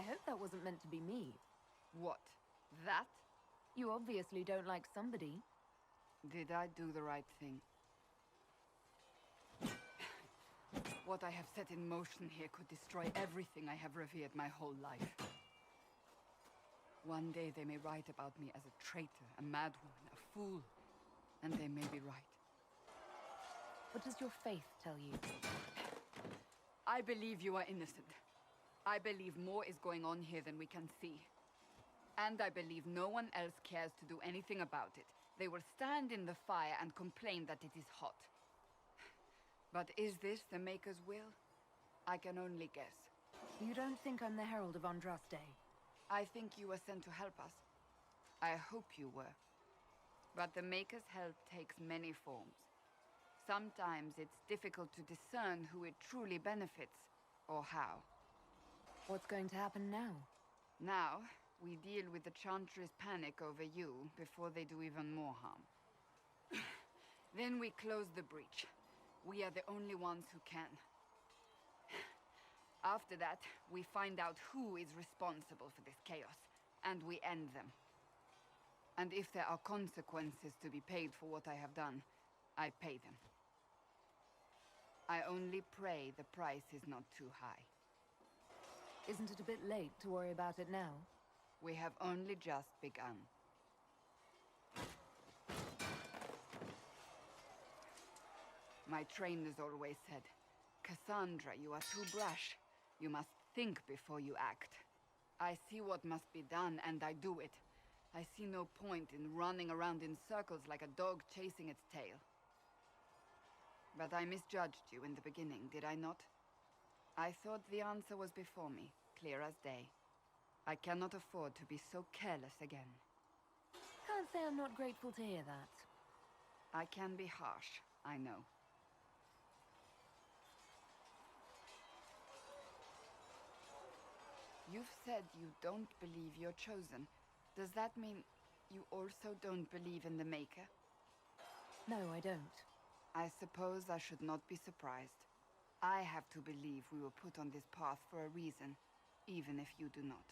I hope that wasn't meant to be me. What? That? You obviously don't like somebody. Did I do the right thing? What I have set in motion here could destroy everything I have revered my whole life. One day they may write about me as a traitor, a madwoman, a fool. And they may be right. What does your faith tell you? I believe you are innocent. I believe more is going on here than we can see. And I believe no one else cares to do anything about it. They will stand in the fire and complain that it is hot. But is this the Maker's will? I can only guess. You don't think I'm the Herald of Andraste? I think you were sent to help us. I hope you were. But the Maker's help takes many forms. Sometimes it's difficult to discern who it truly benefits, or how. What's going to happen now? Now, we deal with the Chantry's panic over you before they do even more harm. Then we close the breach. We are the only ones who can. After that, we find out who is responsible for this chaos, and we end them. And if there are consequences to be paid for what I have done, I pay them. I only pray the price is not too high. Isn't it a bit late to worry about it now? We have only just begun. My trainers always said, Cassandra, you are too brash. You must think before you act. I see what must be done, and I do it. I see no point in running around in circles like a dog chasing its tail. But I misjudged you in the beginning, did I not? I thought the answer was before me, clear as day. I cannot afford to be so careless again. Can't say I'm not grateful to hear that. I can be harsh, I know. You've said you don't believe you're chosen. Does that mean you also don't believe in the Maker? No, I don't. I suppose I should not be surprised. I have to believe we were put on this path for a reason, even if you do not.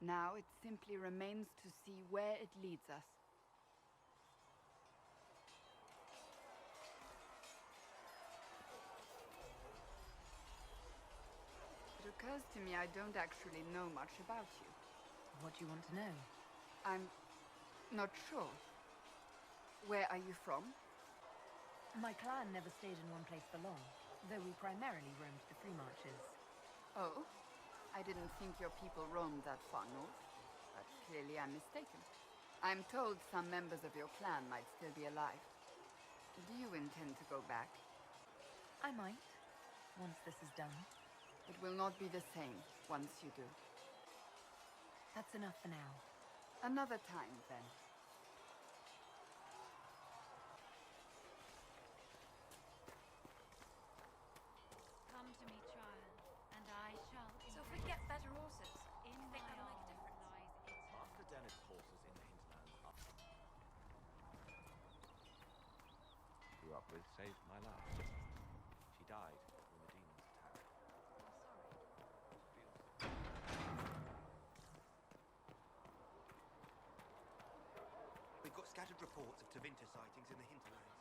Now it simply remains to see where it leads us. It occurs to me I don't actually know much about you. What do you want to know? I'm not sure. Where are you from? My clan never stayed in one place for long, though we primarily roamed the free marches. Oh? I didn't think your people roamed that far north. But clearly I'm mistaken. I'm told some members of your clan might still be alive. Do you intend to go back? I might, once this is done. It will not be the same once you do. That's enough for now. Another time, then. Come to me, child, and I shall. So if we get better horses, In think my that'll make a arms difference? lies eternal. After Dennis horses in the hinterlands up. Grew up with saved my life. She died when the demons attacked. We've got scattered reports of Tevinter sightings in the hinterlands.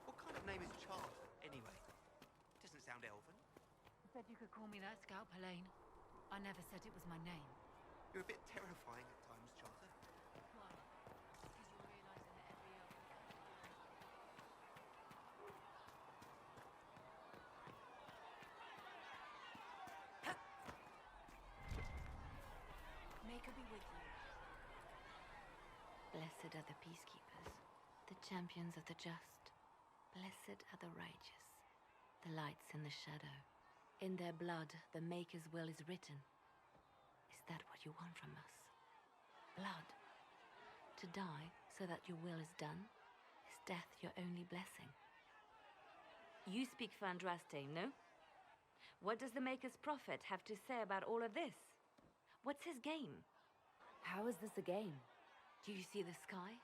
What kind of name is Charter, anyway? Doesn't sound elven. I said you could call me that, Scout Palaine. I never said it was my name. You're a bit terrifying at times, Charter. Why? Because you're realizing that every elf in the May be with you. Blessed are the peacekeepers, the champions of the just. Blessed are the righteous, the lights in the shadow. In their blood, the Maker's will is written. Is that what you want from us? Blood? To die so that your will is done? Is death your only blessing? You speak for Andraste, no? What does the Maker's prophet have to say about all of this? What's his game? How is this a game? Do you see the sky?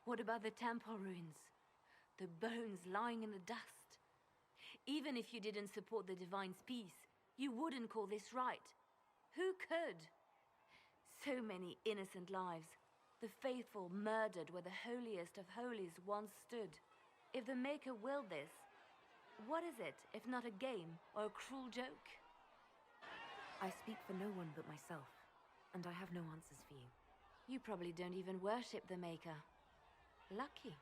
What about the temple ruins? The bones lying in the dust? Even if you didn't support the Divine's peace, you wouldn't call this right. Who could? So many innocent lives. The faithful murdered where the holiest of holies once stood. If the Maker willed this, what is it if not a game or a cruel joke? I speak for no one but myself, and I have no answers for you. You probably don't even worship the Maker. Lucky.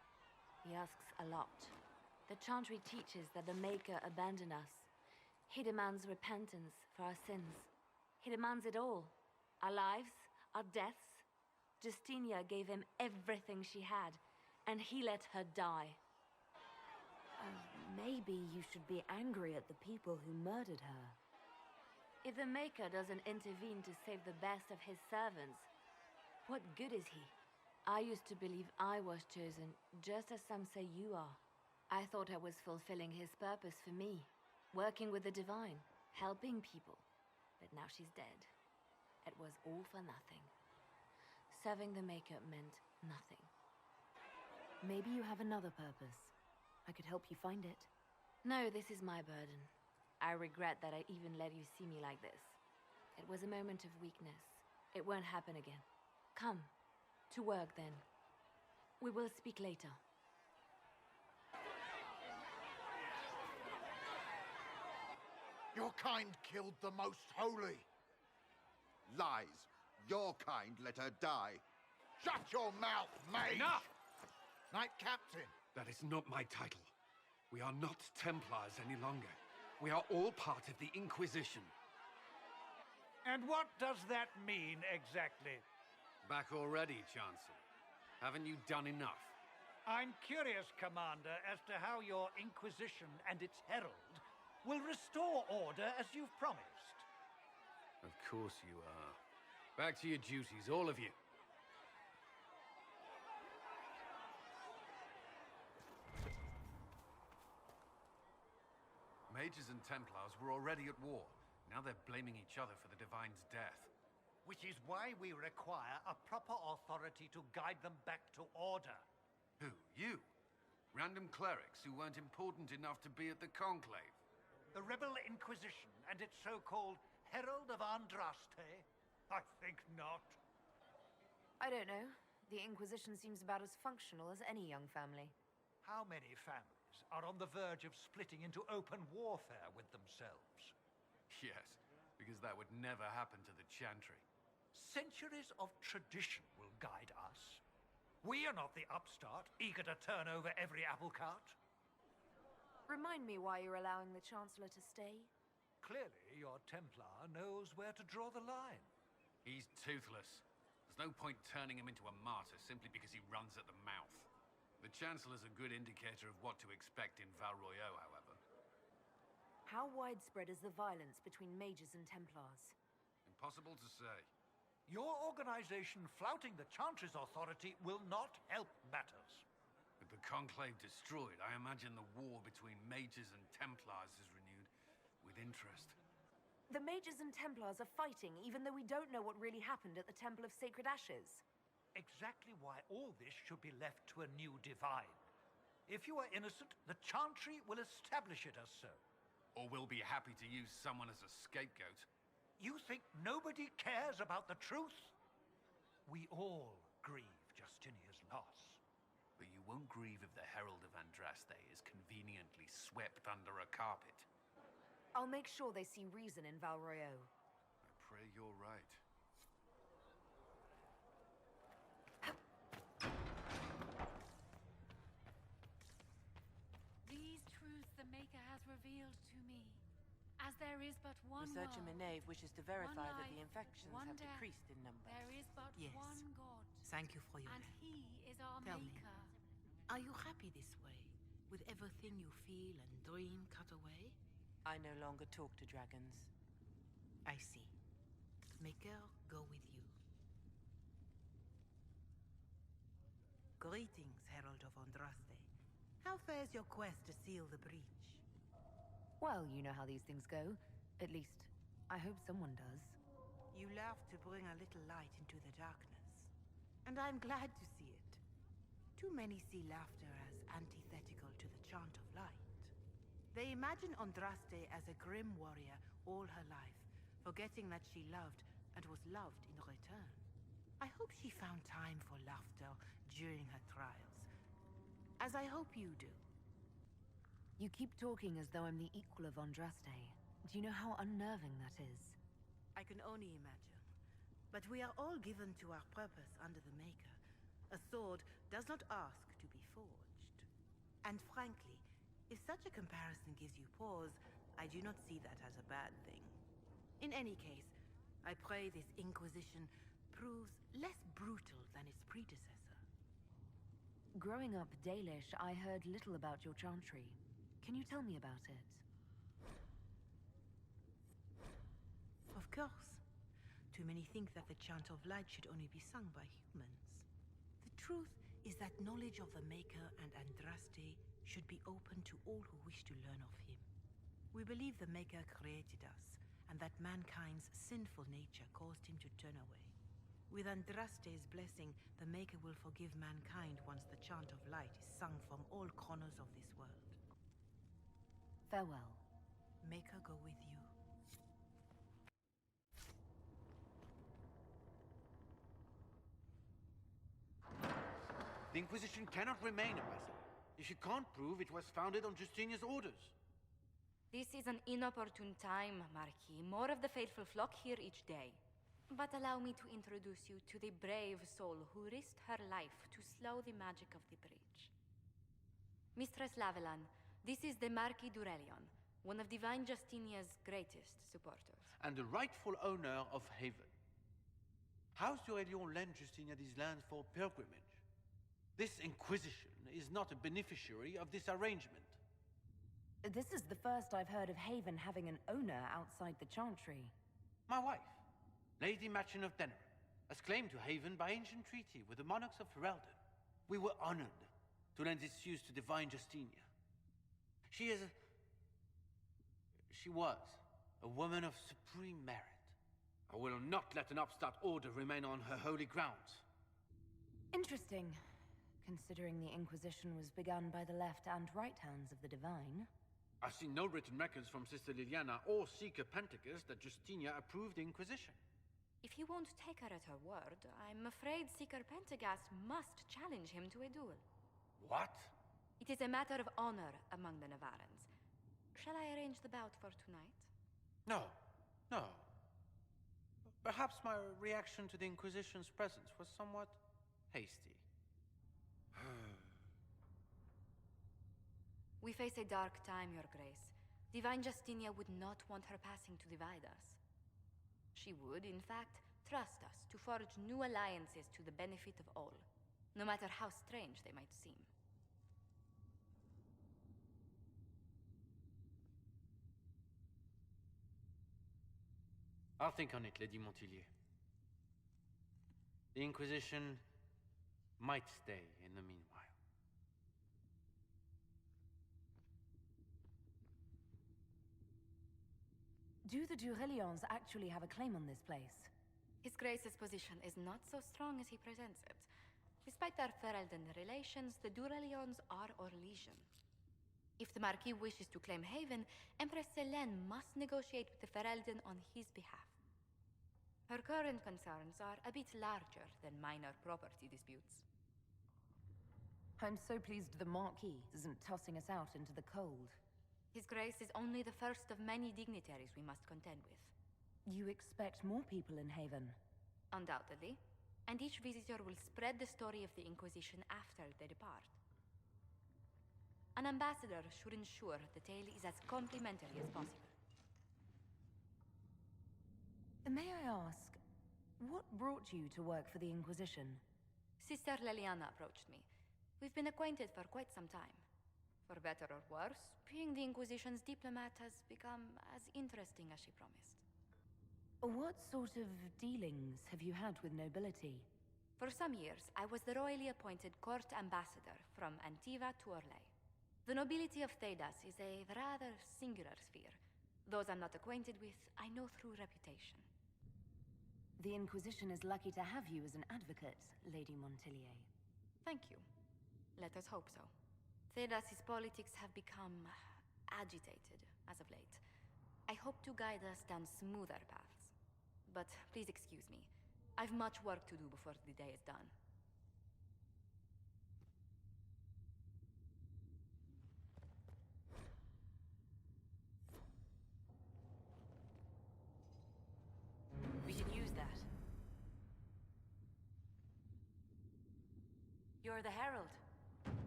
He asks a lot. The Chantry teaches that the Maker abandoned us. He demands repentance for our sins. He demands it all. Our lives, our deaths. Justinia gave him everything she had, and he let her die. Maybe you should be angry at the people who murdered her. If the Maker doesn't intervene to save the best of his servants, what good is he? I used to believe I was chosen, just as some say you are. I thought I was fulfilling his purpose for me, working with the Divine, helping people. But now she's dead. It was all for nothing. Serving the Maker meant nothing. Maybe you have another purpose. I could help you find it. No, this is my burden. I regret that I even let you see me like this. It was a moment of weakness. It won't happen again. Come, to work then. We will speak later. Your kind killed the most holy. Lies. Your kind let her die. Shut your mouth, mage! Enough! Knight Captain. That is not my title. We are not Templars any longer. We are all part of the Inquisition. And what does that mean, exactly? Back already, Chancellor. Haven't you done enough? I'm curious, Commander, as to how your Inquisition and its herald will restore order as you've promised. Of course you are. Back to your duties, all of you. Mages and Templars were already at war. Now they're blaming each other for the Divine's death. Which is why we require a proper authority to guide them back to order. Who? You? Random clerics who weren't important enough to be at the Conclave? The Rebel Inquisition and its so-called Herald of Andraste? I think not. I don't know. The Inquisition seems about as functional as any young family. How many families are on the verge of splitting into open warfare with themselves? Yes, because that would never happen to the Chantry. Centuries of tradition will guide us. We are not the upstart, eager to turn over every apple cart. Remind me why you're allowing the Chancellor to stay? Clearly, your Templar knows where to draw the line. He's toothless. There's no point turning him into a martyr simply because he runs at the mouth. The Chancellor's a good indicator of what to expect in Val Royeaux, however. How widespread is the violence between mages and Templars? Impossible to say. Your organization flouting the Chantry's authority will not help matters. With the Conclave destroyed, I imagine the war between mages and Templars is renewed with interest. The mages and Templars are fighting, even though we don't know what really happened at the Temple of Sacred Ashes. Exactly why all this should be left to a new divine. If you are innocent, the Chantry will establish it as so. Or we'll be happy to use someone as a scapegoat. You think nobody cares about the truth? We all grieve Justinia's loss. But you won't grieve if the Herald of Andraste is conveniently swept under a carpet. I'll make sure they see reason in Val Royeaux. I pray you're right. These truths the Maker has revealed to me. As there is but one Researcher world, Meneve wishes to verify one that life, the infections one have death. decreased in number. There is but Yes. one God. Thank you for your And name. he is our Tell me. Maker. Are you happy this way, with everything you feel and dream cut away? I no longer talk to dragons. I see. Maker, go with you. Greetings, Herald of Andraste. How fares your quest to seal the breach? Well, you know how these things go. At least, I hope someone does. You love to bring a little light into the darkness. And I'm glad to see it. Too many see laughter as antithetical to the chant of light. They imagine Andraste as a grim warrior all her life, forgetting that she loved and was loved in return. I hope she found time for laughter during her trials, as I hope you do. You keep talking as though I'm the equal of Andraste. Do you know how unnerving that is? I can only imagine. But we are all given to our purpose under the Maker. A sword does not ask to be forged. And frankly, if such a comparison gives you pause, I do not see that as a bad thing. In any case, I pray this Inquisition proves less brutal than its predecessor. Growing up Dalish, I heard little about your chantry. Can you tell me about it? Of course. Too many think that the chant of light should only be sung by humans. The truth is that knowledge of the Maker and Andraste should be open to all who wish to learn of him. We believe the Maker created us, and that mankind's sinful nature caused him to turn away. With Andraste's blessing, the Maker will forgive mankind once the chant of light is sung from all corners of this world. Farewell. Maker go with you. The Inquisition cannot remain, Ambassador, if you can't prove it was founded on Justinia's orders. This is an inopportune time, Marquis. More of the faithful flock here each day. But allow me to introduce you to the brave soul who risked her life to slow the magic of the breach. Mistress Lavelan, this is the Marquis d'Aurelion, one of Divine Justinia's greatest supporters. And the rightful owner of Haven. House d'Aurelion lent Justinia these lands for pilgrimage. This Inquisition is not a beneficiary of this arrangement. This is the first I've heard of Haven having an owner outside the Chantry. My wife, Lady Machin of Denerim, has claimed to Haven by ancient treaty with the monarchs of Ferelden. We were honored to lend its use to Divine Justinia. She was a woman of supreme merit. I will not let an upstart order remain on her holy grounds. Interesting, considering the Inquisition was begun by the left and right hands of the Divine. I've seen no written records from Sister Leliana or Seeker Pentecost that Justinia approved the Inquisition. If you won't take her at her word, I'm afraid Seeker Pentagast must challenge him to a duel. What? It is a matter of honor among the Navarrans. Shall I arrange the bout for tonight? No. Perhaps my reaction to the Inquisition's presence was somewhat hasty. We face a dark time, Your Grace. Divine Justinia would not want her passing to divide us. She would, in fact, trust us to forge new alliances to the benefit of all, no matter how strange they might seem. I'll think on it, Lady Montillier. The Inquisition might stay in the meanwhile. Do the d'Aurelions actually have a claim on this place? His Grace's position is not so strong as he presents it. Despite their Ferelden relations, the d'Aurelions are Orlesian. If the Marquis wishes to claim Haven, Empress Selene must negotiate with the Ferelden on his behalf. Her current concerns are a bit larger than minor property disputes. I'm so pleased the Marquis isn't tossing us out into the cold. His Grace is only the first of many dignitaries we must contend with. You expect more people in Haven? Undoubtedly. And each visitor will spread the story of the Inquisition after they depart. An ambassador should ensure the tale is as complimentary as possible. May I ask, what brought you to work for the Inquisition? Sister Leliana approached me. We've been acquainted for quite some time. For better or worse, being the Inquisition's diplomat has become as interesting as she promised. What sort of dealings have you had with nobility? For some years, I was the royally appointed court ambassador from Antiva to Orlais. The nobility of Thedas is a rather singular sphere. Those I'm not acquainted with, I know through reputation. The Inquisition is lucky to have you as an advocate, Lady Montillier. Thank you. Let us hope so. Thedas's politics have become agitated as of late. I hope to guide us down smoother paths. But please excuse me. I've much work to do before the day is done. We can use that. You're the Herald.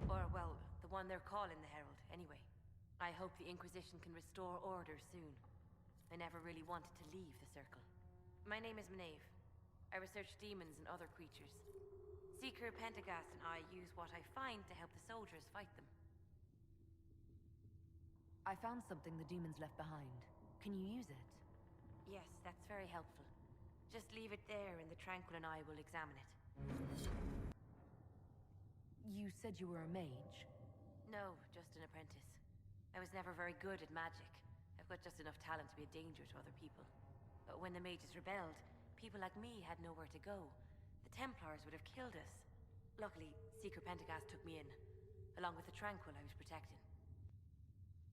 Or, well, the one they're calling the Herald, anyway. I hope the Inquisition can restore order soon. I never really wanted to leave the Circle. My name is Maeve. I research demons and other creatures. Seeker Pentagast and I use what I find to help the soldiers fight them. I found something the demons left behind. Can you use it? Yes, that's very helpful. Just leave it there and the Tranquil and I will examine it. You said you were a mage? No, just an apprentice. I was never very good at magic. I've got just enough talent to be a danger to other people. But when the mages rebelled, people like me had nowhere to go. The Templars would have killed us. Luckily, Seeker Pentagast took me in, along with the Tranquil I was protecting.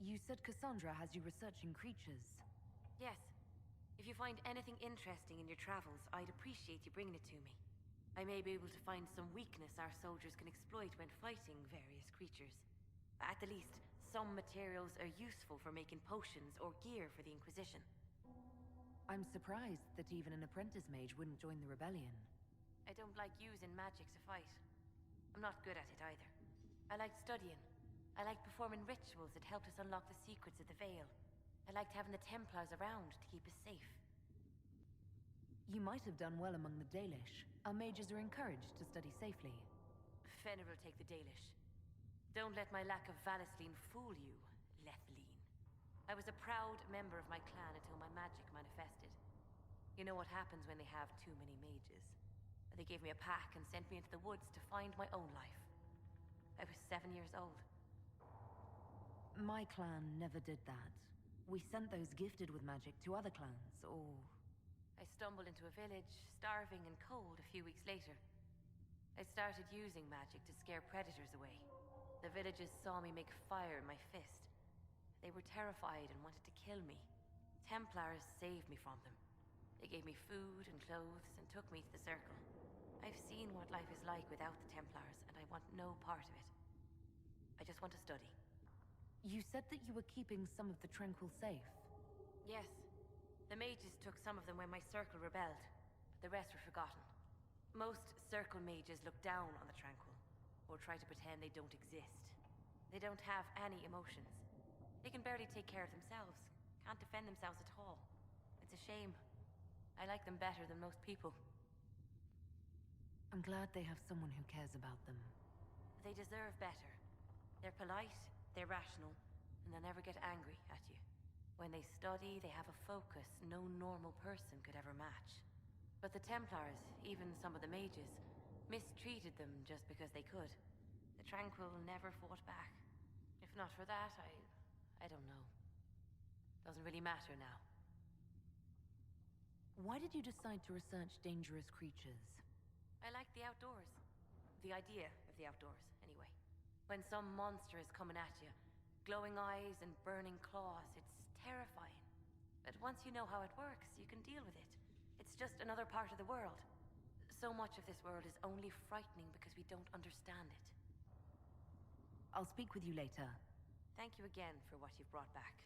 You said Casandra has you researching creatures. Yes. If you find anything interesting in your travels, I'd appreciate you bringing it to me. I may be able to find some weakness our soldiers can exploit when fighting various creatures. At the least, some materials are useful for making potions or gear for the Inquisition. I'm surprised that even an apprentice mage wouldn't join the rebellion. I don't like using magic to fight. I'm not good at it either. I like studying. I like performing rituals that helped us unlock the secrets of the Veil. I liked having the Templars around to keep us safe. You might have done well among the Dalish. Our mages are encouraged to study safely. Fenrir will take the Dalish. Don't let my lack of Valisline fool you, Lethline. I was a proud member of my clan until my magic manifested. You know what happens when they have too many mages. They gave me a pack and sent me into the woods to find my own life. I was 7 years old. My clan never did that. We sent those gifted with magic to other clans, or... I stumbled into a village, starving and cold, a few weeks later. I started using magic to scare predators away. The villagers saw me make fire in my fist. They were terrified and wanted to kill me. Templars saved me from them. They gave me food and clothes and took me to the Circle. I've seen what life is like without the Templars, and I want no part of it. I just want to study. You said that you were keeping some of the Tranquil safe. Yes. The mages took some of them when my Circle rebelled, but the rest were forgotten. Most Circle mages look down on the Tranquil, or try to pretend they don't exist. They don't have any emotions. They can barely take care of themselves, can't defend themselves at all. It's a shame. I like them better than most people. I'm glad they have someone who cares about them. They deserve better. They're polite, they're rational, and they'll never get angry at you. When they study, they have a focus no normal person could ever match. But the Templars, even some of the mages, mistreated them just because they could. The Tranquil never fought back. If not for that, I don't know. Doesn't really matter now. Why did you decide to research dangerous creatures? I like the outdoors. The idea of the outdoors, anyway. When some monster is coming at you, glowing eyes and burning claws, it's terrifying. But once you know how it works, you can deal with it. It's just another part of the world. So much of this world is only frightening because we don't understand it. I'll speak with you later. Thank you again for what you've brought back.